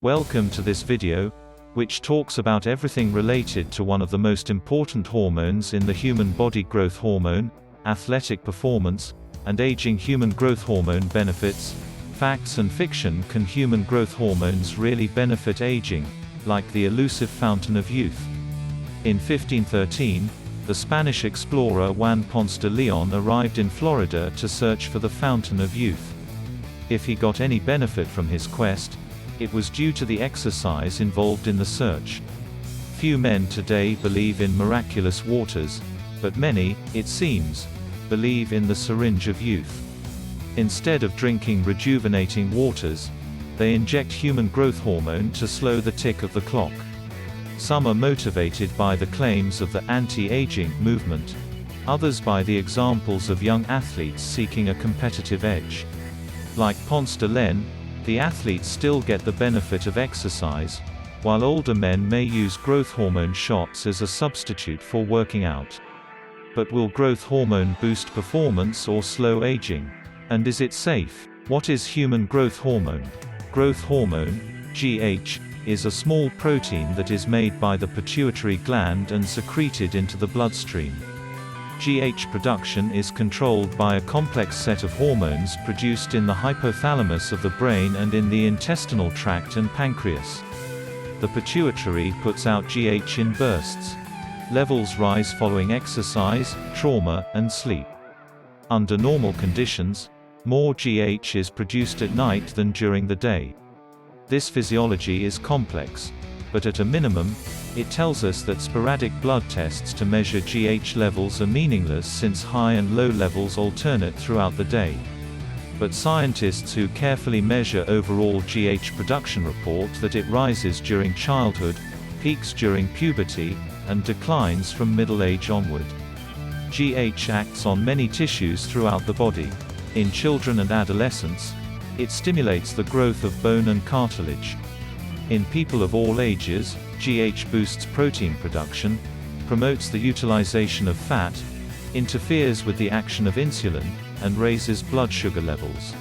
Welcome to this video, which talks about everything related to one of the most important hormones in the human body, growth hormone, athletic performance, and aging. Human growth hormone benefits, facts and fiction. Can human growth hormones really benefit aging, like the elusive fountain of youth? In 1513, the Spanish explorer Juan Ponce de Leon arrived in Florida to search for the fountain of youth. If he got any benefit from his quest, it was due to the exercise involved in the search. Few men today believe in miraculous waters, but many, it seems, believe in the syringe of youth. Instead of drinking rejuvenating waters, they inject human growth hormone to slow the tick of the clock. Some are motivated by the claims of the anti-aging movement, others by the examples of young athletes seeking a competitive edge. Like Ponce de Leon, the athletes still get the benefit of exercise, while older men may use growth hormone shots as a substitute for working out. But will growth hormone boost performance or slow aging? And is it safe? What is human growth hormone? Growth hormone, GH, is a small protein that is made by the pituitary gland and secreted into the bloodstream. GH production is controlled by a complex set of hormones produced in the hypothalamus of the brain and in the intestinal tract and pancreas. The pituitary puts out GH in bursts. Levels rise following exercise, trauma, and sleep. Under normal conditions, more GH is produced at night than during the day. This physiology is complex, but at a minimum, it tells us that sporadic blood tests to measure GH levels are meaningless since high and low levels alternate throughout the day. But scientists who carefully measure overall GH production report that it rises during childhood, peaks during puberty, and declines from middle age onward. GH acts on many tissues throughout the body. In children and adolescents, it stimulates the growth of bone and cartilage. In people of all ages, GH boosts protein production, promotes the utilization of fat, interferes with the action of insulin, and raises blood sugar levels.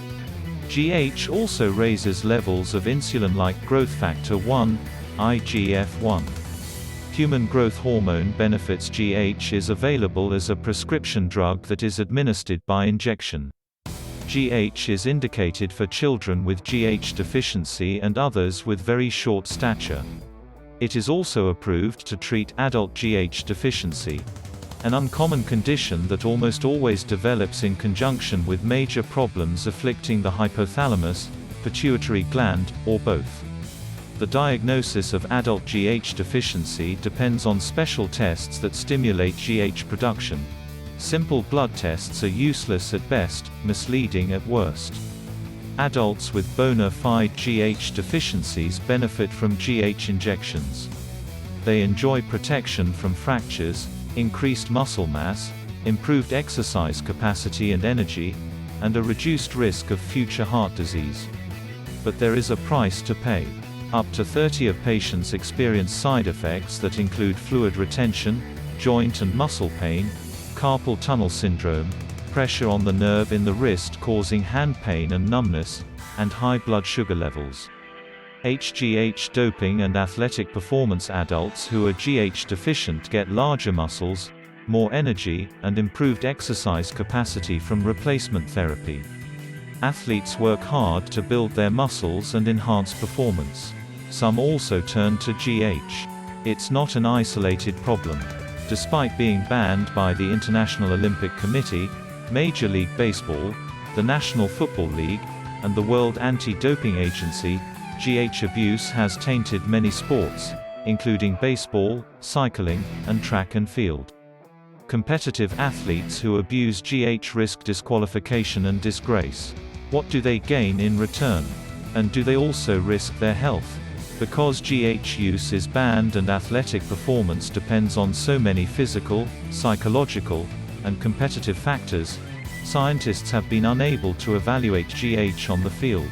GH also raises levels of insulin-like growth factor 1, IGF-1. Human growth hormone benefits. GH is available as a prescription drug that is administered by injection. GH is indicated for children with GH deficiency and others with very short stature. It is also approved to treat adult GH deficiency, an uncommon condition that almost always develops in conjunction with major problems afflicting the hypothalamus, pituitary gland, or both. The diagnosis of adult GH deficiency depends on special tests that stimulate GH production. Simple blood tests are useless at best, misleading at worst. Adults with bona fide GH deficiencies benefit from GH injections. They enjoy protection from fractures, increased muscle mass, improved exercise capacity and energy, and a reduced risk of future heart disease. But there is a price to pay. Up to 30% of patients experience side effects that include fluid retention, joint and muscle pain, carpal tunnel syndrome, pressure on the nerve in the wrist causing hand pain and numbness, and high blood sugar levels. HGH doping and athletic performance. Adults who are GH deficient get larger muscles, more energy, and improved exercise capacity from replacement therapy. Athletes work hard to build their muscles and enhance performance. Some also turn to GH. It's not an isolated problem. Despite being banned by the International Olympic Committee, Major League Baseball, the National Football League, and the World Anti-Doping Agency, GH abuse has tainted many sports, including baseball, cycling, and track and field. Competitive athletes who abuse GH risk disqualification and disgrace. What do they gain in return? And do they also risk their health? Because GH use is banned and athletic performance depends on so many physical, psychological, and competitive factors, scientists have been unable to evaluate GH on the field.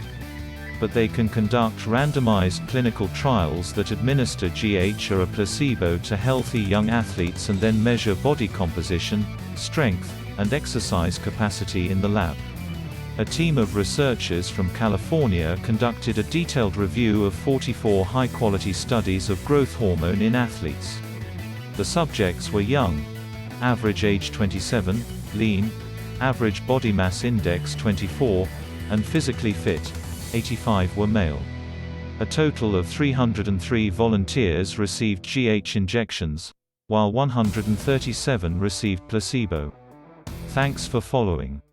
But they can conduct randomized clinical trials that administer GH or a placebo to healthy young athletes and then measure body composition, strength, and exercise capacity in the lab. A team of researchers from California conducted a detailed review of 44 high-quality studies of growth hormone in athletes. The subjects were young, average age 27, lean, average body mass index 24, and physically fit, 85 were male. A total of 303 volunteers received GH injections, while 137 received placebo. Thanks for following.